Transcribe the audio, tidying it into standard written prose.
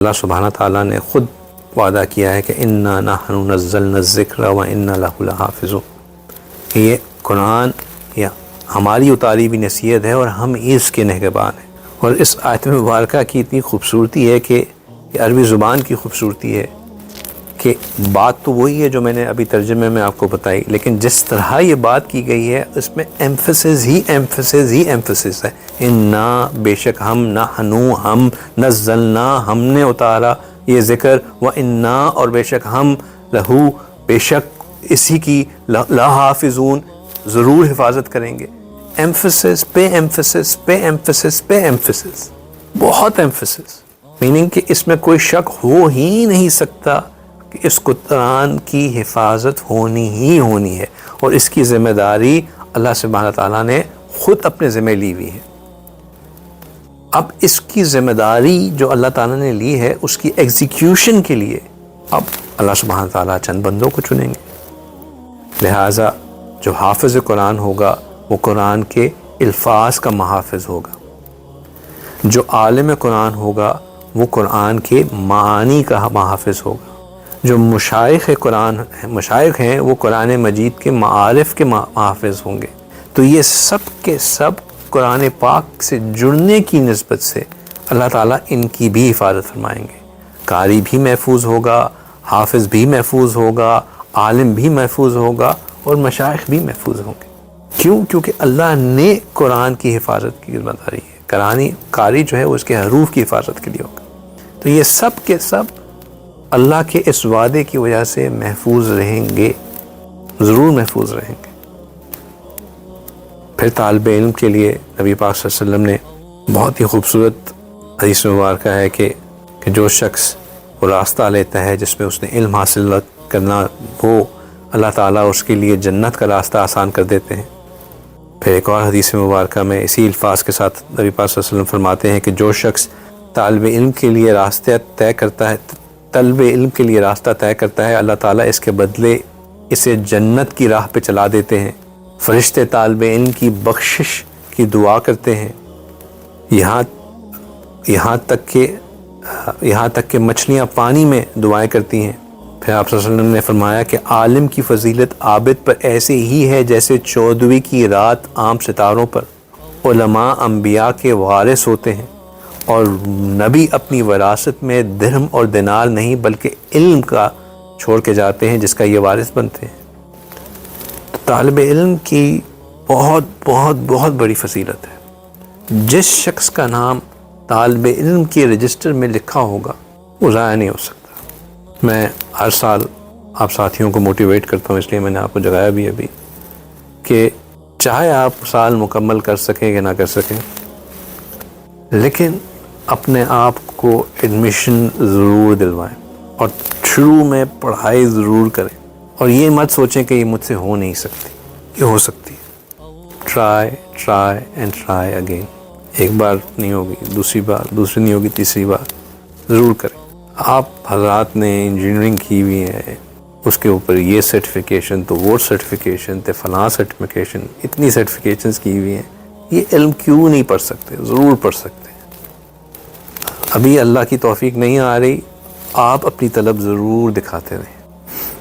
اللہ سبحانہ تعالیٰ نے خود وعدہ کیا ہے کہ انا نحن نزلنا الذکر و انا لہ لحافظون، یہ قرآن یا ہماری اتاری بھی نصیحت ہے اور ہم اس کے نگہبان ہیں۔ اور اس آیت مبارکہ کی اتنی خوبصورتی ہے کہ یہ عربی زبان کی خوبصورتی ہے کہ بات تو وہی ہے جو میں نے ابھی ترجمے میں آپ کو بتائی، لیکن جس طرح یہ بات کی گئی ہے اس میں ایمفسس ہی ایمفسس ہے۔ انا، بے شک ہم، نحنو ہم، نزلنا ہم نے اتارا یہ ذکر، و انا اور بے شک ہم، لہو بے شک اسی کی، لحافظون ضرور حفاظت کریں گے۔ ایمفسس پہ ایمفسس پہ ایمفسس پہ ایمفسس، بہت ایمفسس، میننگ کہ اس میں کوئی شک ہو ہی نہیں سکتا کہ اس قرآن کی حفاظت ہونی ہی ہونی ہے، اور اس کی ذمہ داری اللہ سبحانہ تعالیٰ نے خود اپنے ذمہ لی ہوئی ہے۔ اب اس کی ذمہ داری جو اللہ تعالیٰ نے لی ہے اس کی ایگزیکیوشن کے لیے اب اللہ سبحانہ تعالیٰ چند بندوں کو چنیں گے، لہٰذا جو حافظ قرآن ہوگا وہ قرآن کے الفاظ کا محافظ ہوگا، جو عالم قرآن ہوگا وہ قرآن کے معانی کا محافظ ہوگا، جو مشائخ ہیں وہ قرآن مجید کے معارف کے محافظ ہوں گے۔ تو یہ سب کے سب قرآن پاک سے جڑنے کی نسبت سے اللہ تعالیٰ ان کی بھی حفاظت فرمائیں گے۔ قاری بھی محفوظ ہوگا، حافظ بھی محفوظ ہوگا، عالم بھی محفوظ ہوگا، اور مشائخ بھی محفوظ ہوں گے۔ کیوں؟ کیونکہ اللہ نے قرآن کی حفاظت کی ذمہ داری ہے۔ قاری جو ہے وہ اس کے حروف کی حفاظت کے لیے ہوگا۔ تو یہ سب کے سب اللہ کے اس وعدے کی وجہ سے محفوظ رہیں گے، ضرور محفوظ رہیں گے۔ پھر طالب علم کے لیے نبی پاک صلی اللہ علیہ وسلم نے بہت ہی خوبصورت حدیث مبارکہ ہے کہ جو شخص وہ راستہ لیتا ہے جس میں اس نے علم حاصل کرنا، وہ اللہ تعالیٰ اس کے لیے جنت کا راستہ آسان کر دیتے ہیں۔ پھر ایک اور حدیث مبارکہ میں اسی الفاظ کے ساتھ نبی پاک صلی اللہ علیہ وسلم فرماتے ہیں کہ جو شخص طالب علم کے لیے راستہ طے کرتا ہے اللہ تعالیٰ اس کے بدلے اسے جنت کی راہ پہ چلا دیتے ہیں۔ فرشتے طالب علم کی بخشش کی دعا کرتے ہیں، یہاں تک کہ مچھلیاں پانی میں دعائیں کرتی ہیں۔ پھر آپ صلی اللہ علیہ وسلم نے فرمایا کہ عالم کی فضیلت عابد پر ایسے ہی ہے جیسے 14ویں کی رات عام ستاروں پر۔ علماء انبیاء کے وارث ہوتے ہیں، اور نبی اپنی وراثت میں درہم اور دینار نہیں بلکہ علم کا چھوڑ کے جاتے ہیں جس کا یہ وارث بنتے ہیں۔ تو طالب علم کی بہت بہت بہت بڑی فضیلت ہے۔ جس شخص کا نام طالب علم کے رجسٹر میں لکھا ہوگا وہ ضائع نہیں ہو سکتا۔ میں ہر سال آپ ساتھیوں کو موٹیویٹ کرتا ہوں، اس لیے میں نے آپ کو جگایا بھی ابھی کہ چاہے آپ سال مکمل کر سکیں یا نہ کر سکیں، لیکن اپنے آپ کو ایڈمیشن ضرور دلوائیں اور شروع میں پڑھائی ضرور کریں، اور یہ مت سوچیں کہ یہ مجھ سے ہو نہیں سکتی، یہ ہو سکتی ہے۔ Try and try again. ایک بار نہیں ہوگی، دوسری بار، دوسری نہیں ہوگی، تیسری بار ضرور کریں۔ آپ حضرات نے انجینئرنگ کی ہوئی ہے، اس کے اوپر یہ سرٹیفیکیشن تو وہ سرٹیفیکیشن تو فلاں سرٹیفیکیشن، اتنی سرٹیفیکیشنز کی ہوئی ہیں، یہ علم کیوں نہیں پڑھ سکتے؟ ضرور پڑھ سکتے ہیں۔ ابھی اللہ کی توفیق نہیں آ رہی، آپ اپنی طلب ضرور دکھاتے رہیں۔